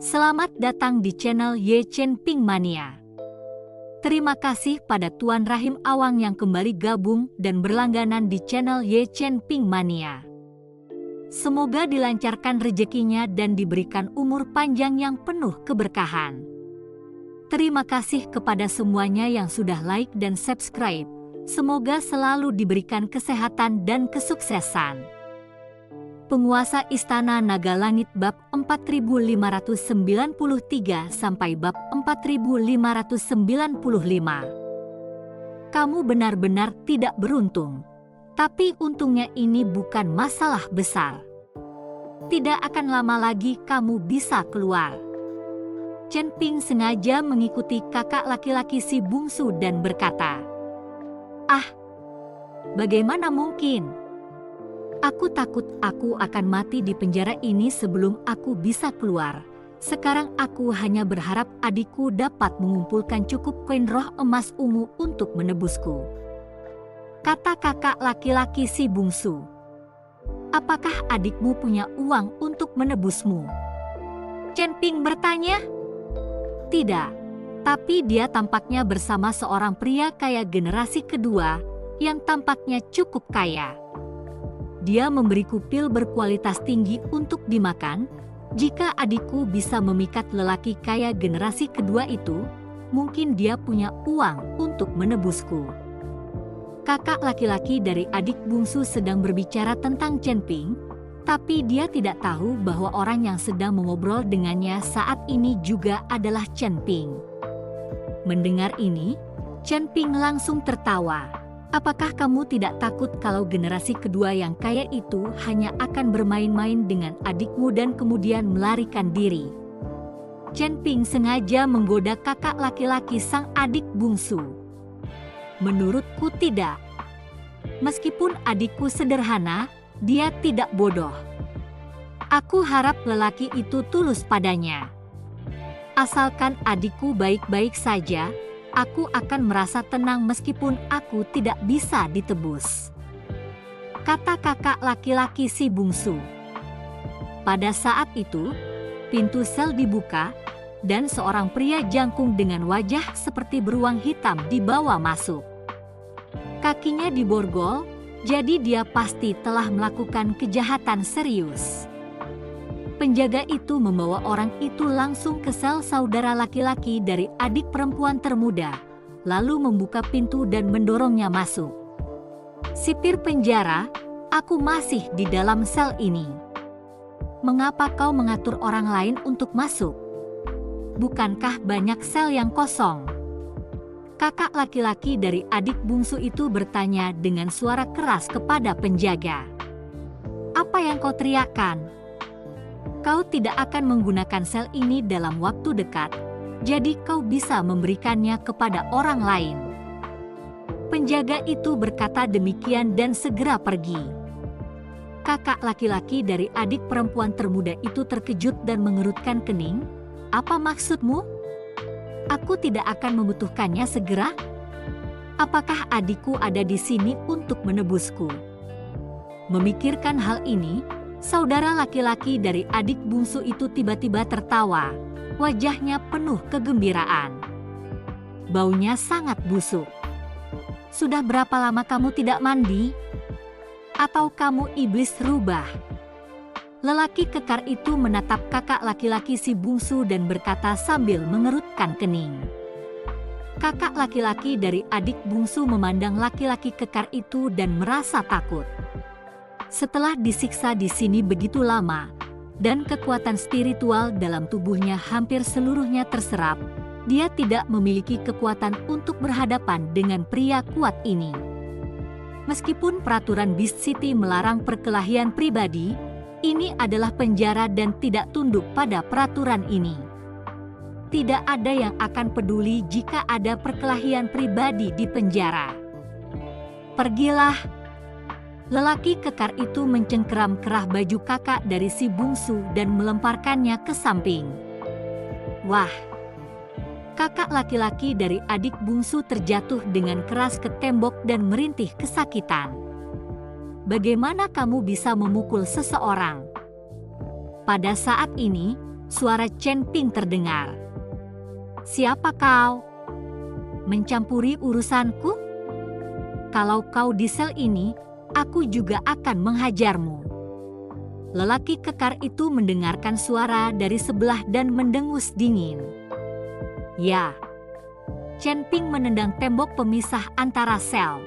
Selamat datang di channel Ye Chen Ping Mania. Terima kasih pada Tuan Rahim Awang yang kembali gabung dan berlangganan di channel Ye Chen Ping Mania. Semoga dilancarkan rezekinya dan diberikan umur panjang yang penuh keberkahan. Terima kasih kepada semuanya yang sudah like dan subscribe. Semoga selalu diberikan kesehatan dan kesuksesan. Penguasa Istana Naga Langit bab 4593 sampai bab 4595. Kamu benar-benar tidak beruntung. Tapi untungnya ini bukan masalah besar. Tidak akan lama lagi kamu bisa keluar. Chen Ping sengaja mengikuti kakak laki-laki si bungsu dan berkata, "Ah, bagaimana mungkin? Aku takut aku akan mati di penjara ini sebelum aku bisa keluar. Sekarang aku hanya berharap adikku dapat mengumpulkan cukup koin roh emas ungu untuk menebusku," kata kakak laki-laki si bungsu. "Apakah adikmu punya uang untuk menebusmu?" Chen Ping bertanya. "Tidak, tapi dia tampaknya bersama seorang pria kaya generasi kedua yang tampaknya cukup kaya. Dia memberiku pil berkualitas tinggi untuk dimakan. Jika adikku bisa memikat lelaki kaya generasi kedua itu, mungkin dia punya uang untuk menebusku." Kakak laki-laki dari adik bungsu sedang berbicara tentang Chen Ping, tapi dia tidak tahu bahwa orang yang sedang mengobrol dengannya saat ini juga adalah Chen Ping. Mendengar ini, Chen Ping langsung tertawa. "Apakah kamu tidak takut kalau generasi kedua yang kaya itu hanya akan bermain-main dengan adikmu dan kemudian melarikan diri?" Chen Ping sengaja menggoda kakak laki-laki sang adik bungsu. "Menurutku tidak. Meskipun adikku sederhana, dia tidak bodoh. Aku harap lelaki itu tulus padanya. Asalkan adikku baik-baik saja, aku akan merasa tenang meskipun aku tidak bisa ditebus," kata kakak laki-laki si bungsu. Pada saat itu, pintu sel dibuka, dan seorang pria jangkung dengan wajah seperti beruang hitam dibawa masuk. Kakinya diborgol, jadi dia pasti telah melakukan kejahatan serius. Penjaga itu membawa orang itu langsung ke sel saudara laki-laki dari adik perempuan termuda, lalu membuka pintu dan mendorongnya masuk. "Sipir penjara, aku masih di dalam sel ini. Mengapa kau mengatur orang lain untuk masuk? Bukankah banyak sel yang kosong?" Kakak laki-laki dari adik bungsu itu bertanya dengan suara keras kepada penjaga. "Apa yang kau teriakkan? Kau tidak akan menggunakan sel ini dalam waktu dekat, jadi kau bisa memberikannya kepada orang lain." Penjaga itu berkata demikian dan segera pergi. Kakak laki-laki dari adik perempuan termuda itu terkejut dan mengerutkan kening. "Apa maksudmu? Aku tidak akan membutuhkannya segera. Apakah adikku ada di sini untuk menebusku?" Memikirkan hal ini, saudara laki-laki dari adik bungsu itu tiba-tiba tertawa. Wajahnya penuh kegembiraan. Baunya sangat busuk. "Sudah berapa lama kamu tidak mandi? Atau kamu iblis rubah?" Lelaki kekar itu menatap kakak laki-laki si bungsu dan berkata sambil mengerutkan kening. Kakak laki-laki dari adik bungsu memandang laki-laki kekar itu dan merasa takut. Setelah disiksa di sini begitu lama, dan kekuatan spiritual dalam tubuhnya hampir seluruhnya terserap, dia tidak memiliki kekuatan untuk berhadapan dengan pria kuat ini. Meskipun peraturan Beast City melarang perkelahian pribadi, ini adalah penjara dan tidak tunduk pada peraturan ini. Tidak ada yang akan peduli jika ada perkelahian pribadi di penjara. "Pergilah." Lelaki kekar itu mencengkeram kerah baju kakak dari si bungsu dan melemparkannya ke samping. Wah! Kakak laki-laki dari adik bungsu terjatuh dengan keras ke tembok dan merintih kesakitan. "Bagaimana kamu bisa memukul seseorang?" Pada saat ini, suara Chen Ping terdengar. "Siapa kau? Mencampuri urusanku? Kalau kau di sel ini, aku juga akan menghajarmu." Lelaki kekar itu mendengarkan suara dari sebelah dan mendengus dingin. "Ya." Chen Ping menendang tembok pemisah antara sel.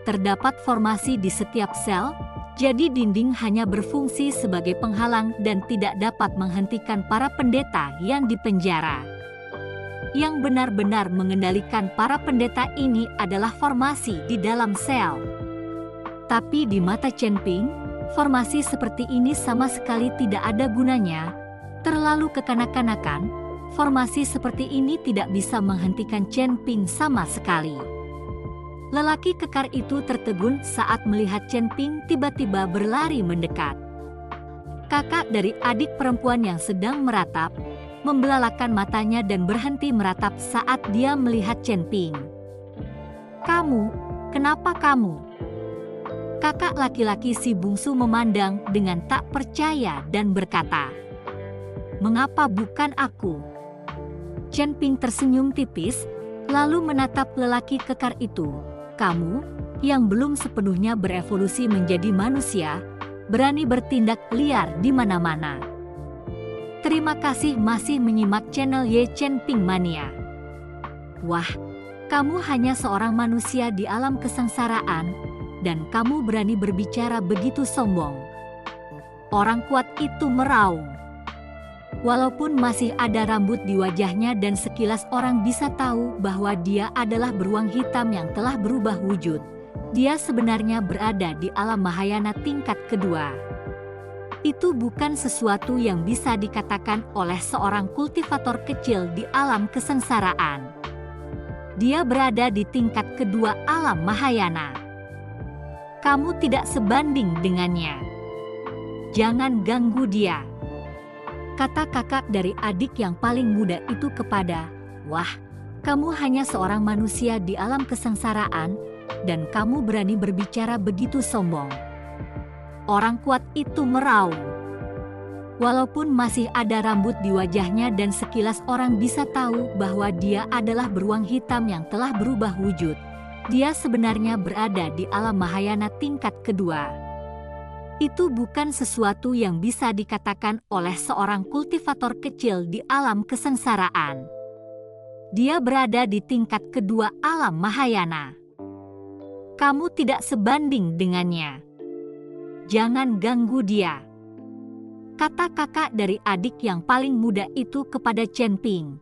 Terdapat formasi di setiap sel, jadi dinding hanya berfungsi sebagai penghalang dan tidak dapat menghentikan para pendeta yang dipenjara. Yang benar-benar mengendalikan para pendeta ini adalah formasi di dalam sel. Tapi di mata Chen Ping, formasi seperti ini sama sekali tidak ada gunanya, terlalu kekanak-kanakan. Formasi seperti ini tidak bisa menghentikan Chen Ping sama sekali. Lelaki kekar itu tertegun saat melihat Chen Ping tiba-tiba berlari mendekat. Kakak dari adik perempuan yang sedang meratap, membelalakan matanya dan berhenti meratap saat dia melihat Chen Ping. "Kamu, kenapa kamu?" Kakak laki-laki si bungsu memandang dengan tak percaya dan berkata, "Mengapa bukan aku?" Chen Ping tersenyum tipis, lalu menatap lelaki kekar itu. "Kamu, yang belum sepenuhnya berevolusi menjadi manusia, berani bertindak liar di mana-mana." Terima kasih masih menyimak channel Ye Chen Ping Mania. Wah, kamu hanya seorang manusia di alam kesengsaraan, dan kamu berani berbicara begitu sombong. Orang kuat itu meraung. Walaupun masih ada rambut di wajahnya dan sekilas orang bisa tahu bahwa dia adalah beruang hitam yang telah berubah wujud, dia sebenarnya berada di alam Mahayana tingkat kedua. Itu bukan sesuatu yang bisa dikatakan oleh seorang kultivator kecil di alam kesengsaraan. Dia berada di tingkat kedua alam Mahayana. Kamu tidak sebanding dengannya. Jangan ganggu dia, kata kakak dari adik yang paling muda itu kepada. Wah, kamu hanya seorang manusia di alam kesengsaraan, dan kamu berani berbicara begitu sombong. Orang kuat itu meraung. Walaupun masih ada rambut di wajahnya dan sekilas orang bisa tahu bahwa dia adalah beruang hitam yang telah berubah wujud, dia sebenarnya berada di alam Mahayana tingkat kedua. Itu bukan sesuatu yang bisa dikatakan oleh seorang kultivator kecil di alam kesengsaraan. Dia berada di tingkat kedua alam Mahayana. Kamu tidak sebanding dengannya. Jangan ganggu dia, kata kakak dari adik yang paling muda itu kepada Chen Ping.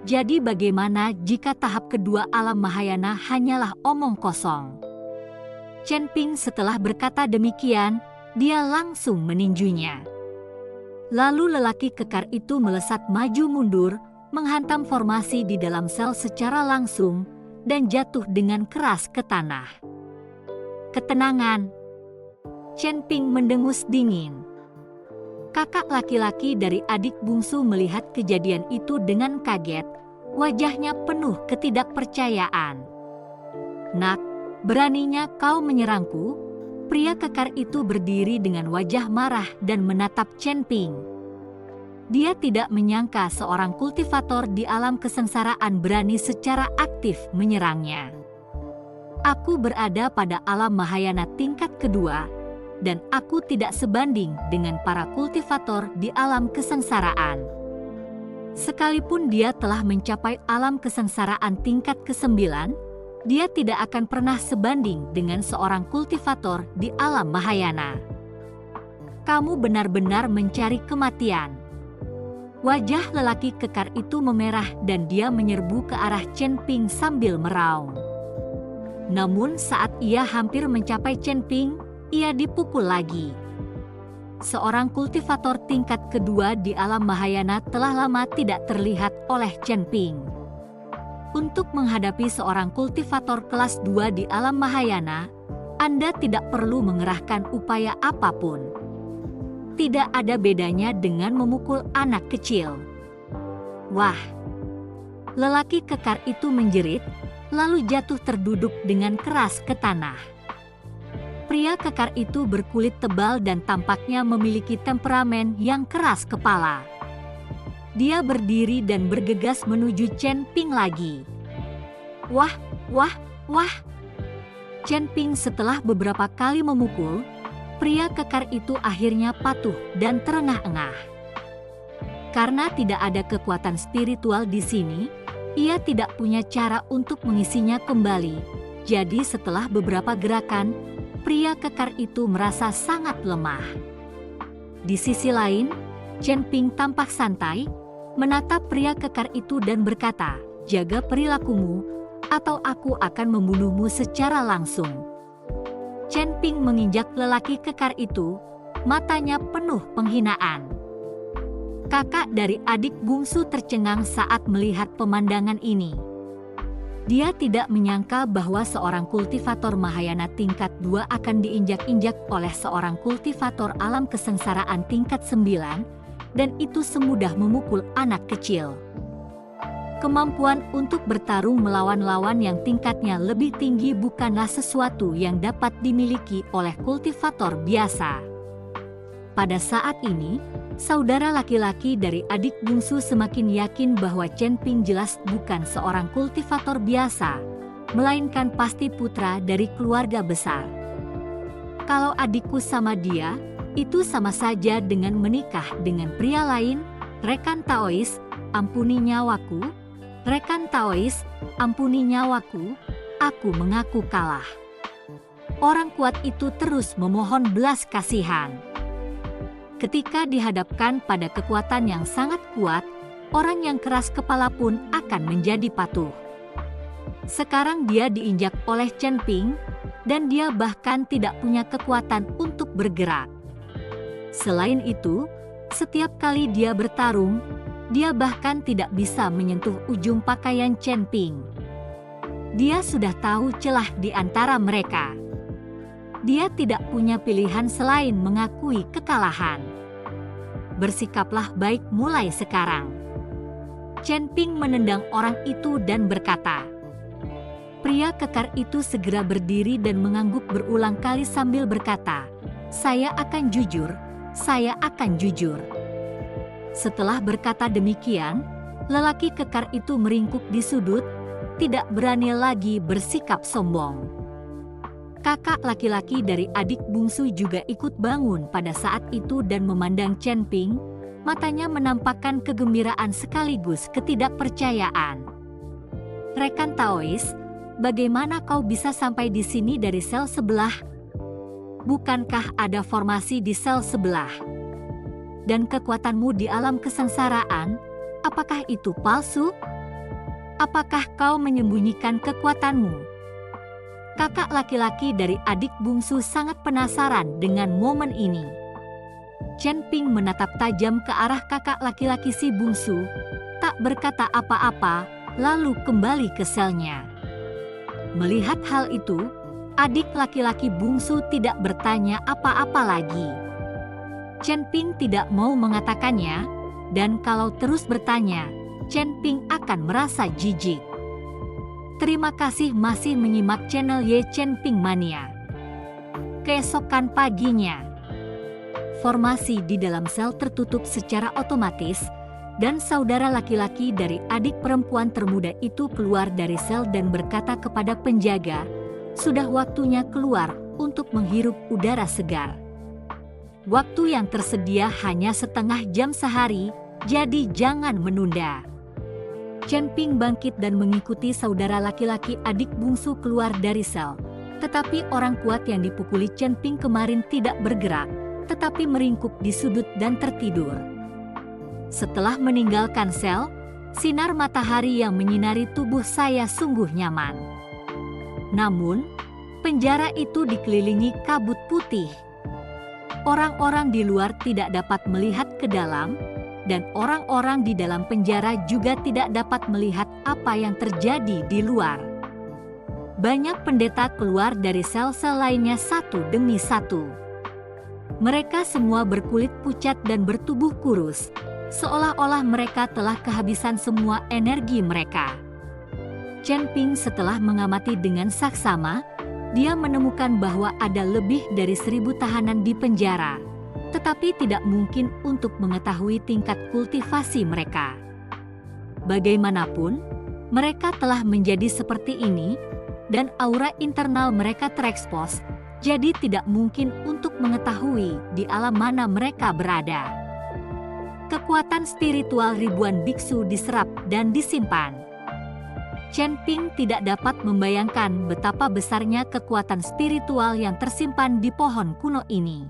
Jadi bagaimana jika tahap kedua alam Mahayana hanyalah omong kosong? Chen Ping setelah berkata demikian, dia langsung meninjunya. Lalu lelaki kekar itu melesat maju mundur, menghantam formasi di dalam sel secara langsung, dan jatuh dengan keras ke tanah. Ketenangan. Chen Ping mendengus dingin. Kakak laki-laki dari adik bungsu melihat kejadian itu dengan kaget, wajahnya penuh ketidakpercayaan. Nak, beraninya kau menyerangku? Pria kekar itu berdiri dengan wajah marah dan menatap Chen Ping. Dia tidak menyangka seorang kultivator di alam kesengsaraan berani secara aktif menyerangnya. Aku berada pada alam Mahayana tingkat kedua, dan aku tidak sebanding dengan para kultivator di alam kesengsaraan. Sekalipun dia telah mencapai alam kesengsaraan tingkat ke-9, dia tidak akan pernah sebanding dengan seorang kultivator di alam Mahayana. Kamu benar-benar mencari kematian. Wajah lelaki kekar itu memerah dan dia menyerbu ke arah Chen Ping sambil meraung. Namun saat ia hampir mencapai Chen Ping, ia dipukul lagi. Seorang kultivator tingkat kedua di alam Mahayana telah lama tidak terlihat oleh Chen Ping. Untuk menghadapi seorang kultivator kelas 2 di alam Mahayana, Anda tidak perlu mengerahkan upaya apapun. Tidak ada bedanya dengan memukul anak kecil. Wah! Lelaki kekar itu menjerit, lalu jatuh terduduk dengan keras ke tanah. Pria kekar itu berkulit tebal dan tampaknya memiliki temperamen yang keras kepala. Dia berdiri dan bergegas menuju Chen Ping lagi. Wah, wah, wah. Chen Ping setelah beberapa kali memukul, pria kekar itu akhirnya patuh dan terengah-engah. Karena tidak ada kekuatan spiritual di sini, ia tidak punya cara untuk mengisinya kembali. Jadi setelah beberapa gerakan, pria kekar itu merasa sangat lemah. Di sisi lain, Chen Ping tampak santai, menatap pria kekar itu dan berkata, "Jaga perilakumu, atau aku akan membunuhmu secara langsung." Chen Ping menginjak lelaki kekar itu, matanya penuh penghinaan. Kakak dari adik bungsu tercengang saat melihat pemandangan ini. Dia tidak menyangka bahwa seorang kultivator Mahayana tingkat 2 akan diinjak-injak oleh seorang kultivator alam kesengsaraan tingkat 9, dan itu semudah memukul anak kecil. Kemampuan untuk bertarung melawan lawan yang tingkatnya lebih tinggi bukanlah sesuatu yang dapat dimiliki oleh kultivator biasa. Pada saat ini, saudara laki-laki dari adik bungsu semakin yakin bahwa Chen Ping jelas bukan seorang kultivator biasa, melainkan pasti putra dari keluarga besar. Kalau adikku sama dia, itu sama saja dengan menikah dengan pria lain. Rekan Taois, ampuni nyawaku. Rekan Taois, ampuni nyawaku. Aku mengaku kalah. Orang kuat itu terus memohon belas kasihan. Ketika dihadapkan pada kekuatan yang sangat kuat, orang yang keras kepala pun akan menjadi patuh. Sekarang dia diinjak oleh Chen Ping, dan dia bahkan tidak punya kekuatan untuk bergerak. Selain itu, setiap kali dia bertarung, dia bahkan tidak bisa menyentuh ujung pakaian Chen Ping. Dia sudah tahu celah di antara mereka. Dia tidak punya pilihan selain mengakui kekalahan. Bersikaplah baik mulai sekarang. Chen Ping menendang orang itu dan berkata. Pria kekar itu segera berdiri dan mengangguk berulang kali sambil berkata, "Saya akan jujur, saya akan jujur." Setelah berkata demikian, lelaki kekar itu meringkuk di sudut, tidak berani lagi bersikap sombong. Kakak laki-laki dari adik bungsu juga ikut bangun pada saat itu dan memandang Chen Ping, matanya menampakkan kegembiraan sekaligus ketidakpercayaan. Rekan Taois, bagaimana kau bisa sampai di sini dari sel sebelah? Bukankah ada formasi di sel sebelah? Dan kekuatanmu di alam kesengsaraan, apakah itu palsu? Apakah kau menyembunyikan kekuatanmu? Kakak laki-laki dari adik bungsu sangat penasaran dengan momen ini. Chen Ping menatap tajam ke arah kakak laki-laki si bungsu, tak berkata apa-apa, lalu kembali ke selnya. Melihat hal itu, adik laki-laki bungsu tidak bertanya apa-apa lagi. Chen Ping tidak mau mengatakannya, dan kalau terus bertanya, Chen Ping akan merasa jijik. Terima kasih masih menyimak channel Ye Chen Ping Mania. Keesokan paginya, formasi di dalam sel tertutup secara otomatis, dan saudara laki-laki dari adik perempuan termuda itu keluar dari sel dan berkata kepada penjaga, "Sudah waktunya keluar untuk menghirup udara segar. Waktu yang tersedia hanya setengah jam sehari, jadi jangan menunda." Chen Ping bangkit dan mengikuti saudara laki-laki adik bungsu keluar dari sel. Tetapi orang kuat yang dipukuli Chen Ping kemarin tidak bergerak, tetapi meringkuk di sudut dan tertidur. Setelah meninggalkan sel, sinar matahari yang menyinari tubuh saya sungguh nyaman. Namun, penjara itu dikelilingi kabut putih. Orang-orang di luar tidak dapat melihat ke dalam, dan orang-orang di dalam penjara juga tidak dapat melihat apa yang terjadi di luar. Banyak pendeta keluar dari sel-sel lainnya satu demi satu. Mereka semua berkulit pucat dan bertubuh kurus, seolah-olah mereka telah kehabisan semua energi mereka. Chen Ping setelah mengamati dengan saksama, dia menemukan bahwa ada lebih dari 1.000 tahanan di penjara, tetapi tidak mungkin untuk mengetahui tingkat kultivasi mereka. Bagaimanapun, mereka telah menjadi seperti ini, dan aura internal mereka terekspos, jadi tidak mungkin untuk mengetahui di alam mana mereka berada. Kekuatan spiritual ribuan biksu diserap dan disimpan. Chen Ping tidak dapat membayangkan betapa besarnya kekuatan spiritual yang tersimpan di pohon kuno ini.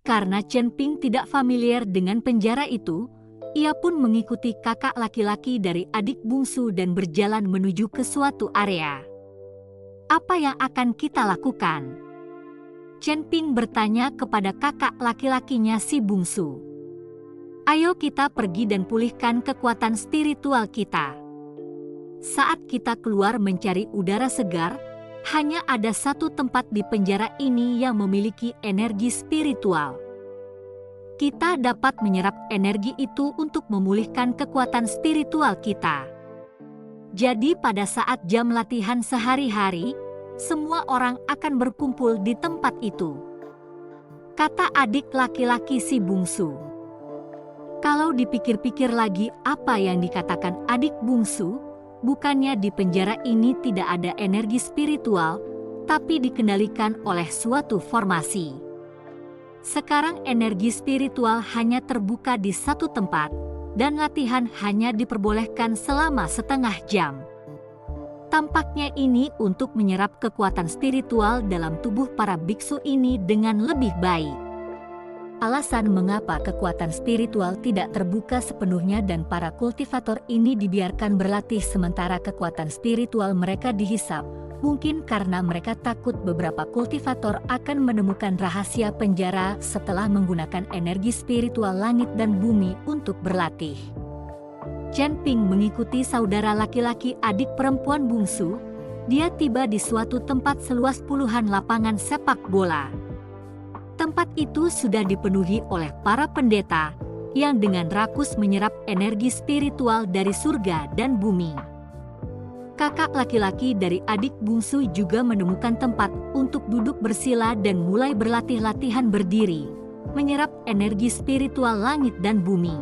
Karena Chen Ping tidak familiar dengan penjara itu, ia pun mengikuti kakak laki-laki dari adik bungsu dan berjalan menuju ke suatu area. Apa yang akan kita lakukan? Chen Ping bertanya kepada kakak laki-lakinya si bungsu. Ayo kita pergi dan pulihkan kekuatan spiritual kita. Saat kita keluar mencari udara segar, hanya ada satu tempat di penjara ini yang memiliki energi spiritual. Kita dapat menyerap energi itu untuk memulihkan kekuatan spiritual kita. Jadi pada saat jam latihan sehari-hari, semua orang akan berkumpul di tempat itu, kata adik laki-laki si bungsu. Kalau dipikir-pikir lagi apa yang dikatakan adik bungsu, bukannya di penjara ini tidak ada energi spiritual, tapi dikendalikan oleh suatu formasi. Sekarang energi spiritual hanya terbuka di satu tempat, dan latihan hanya diperbolehkan selama setengah jam. Tampaknya ini untuk menyerap kekuatan spiritual dalam tubuh para biksu ini dengan lebih baik. Alasan mengapa kekuatan spiritual tidak terbuka sepenuhnya dan para kultivator ini dibiarkan berlatih sementara kekuatan spiritual mereka dihisap, mungkin karena mereka takut beberapa kultivator akan menemukan rahasia penjara setelah menggunakan energi spiritual langit dan bumi untuk berlatih. Chen Ping mengikuti saudara laki-laki adik perempuan bungsu. Dia tiba di suatu tempat seluas puluhan lapangan sepak bola. Tempat itu sudah dipenuhi oleh para pendeta yang dengan rakus menyerap energi spiritual dari surga dan bumi. Kakak laki-laki dari adik bungsu juga menemukan tempat untuk duduk bersila dan mulai berlatih latihan berdiri, menyerap energi spiritual langit dan bumi.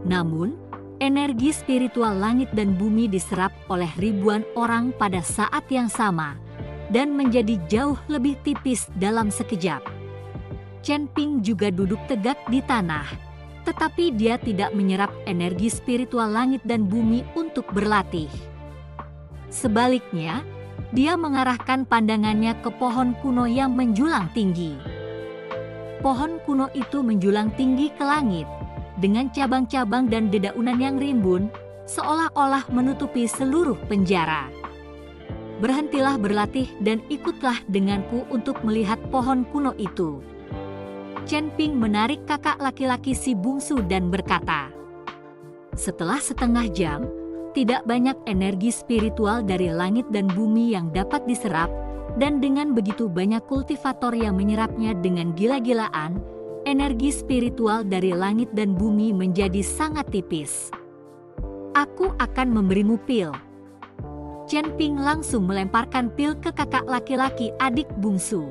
Namun, energi spiritual langit dan bumi diserap oleh ribuan orang pada saat yang sama dan menjadi jauh lebih tipis dalam sekejap. Chen Ping juga duduk tegak di tanah, tetapi dia tidak menyerap energi spiritual langit dan bumi untuk berlatih. Sebaliknya, dia mengarahkan pandangannya ke pohon kuno yang menjulang tinggi. Pohon kuno itu menjulang tinggi ke langit, dengan cabang-cabang dan dedaunan yang rimbun, seolah-olah menutupi seluruh penjara. Berhentilah berlatih dan ikutlah denganku untuk melihat pohon kuno itu. Chen Ping menarik kakak laki-laki si bungsu dan berkata, setelah setengah jam, tidak banyak energi spiritual dari langit dan bumi yang dapat diserap, dan dengan begitu banyak kultivator yang menyerapnya dengan gila-gilaan, energi spiritual dari langit dan bumi menjadi sangat tipis. Aku akan memberimu pil. Chen Ping langsung melemparkan pil ke kakak laki-laki adik bungsu.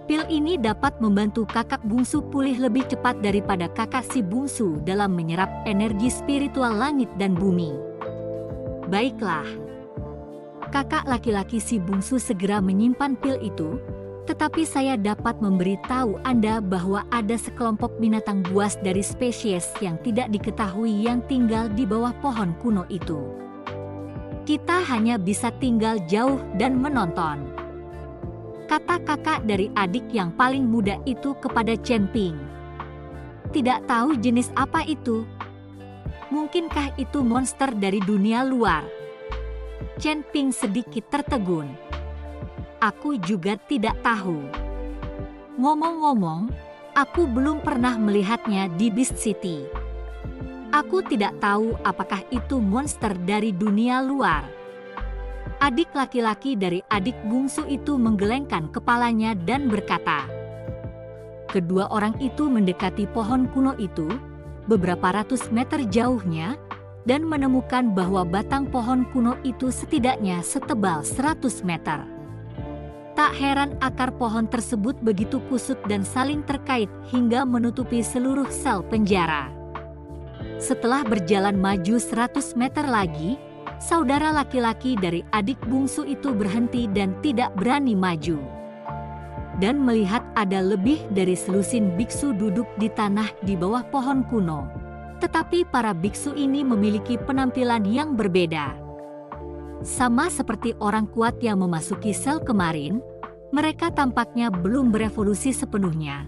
Pil ini dapat membantu kakak bungsu pulih lebih cepat daripada kakak si bungsu dalam menyerap energi spiritual langit dan bumi. Baiklah. Kakak laki-laki si bungsu segera menyimpan pil itu, tetapi saya dapat memberitahu Anda bahwa ada sekelompok binatang buas dari spesies yang tidak diketahui yang tinggal di bawah pohon kuno itu. Kita hanya bisa tinggal jauh dan menonton, kata kakak dari adik yang paling muda itu kepada Chen Ping. Tidak tahu jenis apa itu. Mungkinkah itu monster dari dunia luar? Chen Ping sedikit tertegun. Aku juga tidak tahu. Ngomong-ngomong, aku belum pernah melihatnya di Beast City. Aku tidak tahu apakah itu monster dari dunia luar. Adik laki-laki dari adik bungsu itu menggelengkan kepalanya dan berkata. Kedua orang itu mendekati pohon kuno itu, beberapa ratus meter jauhnya, dan menemukan bahwa batang pohon kuno itu setidaknya setebal 100 meter. Tak heran akar pohon tersebut begitu kusut dan saling terkait hingga menutupi seluruh sel penjara. Setelah berjalan maju 100 meter lagi, saudara laki-laki dari adik bungsu itu berhenti dan tidak berani maju. Dan melihat ada lebih dari selusin biksu duduk di tanah di bawah pohon kuno. Tetapi para biksu ini memiliki penampilan yang berbeda. Sama seperti orang kuat yang memasuki sel kemarin, mereka tampaknya belum berevolusi sepenuhnya,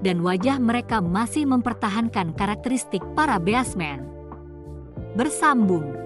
dan wajah mereka masih mempertahankan karakteristik para beasmen. Bersambung.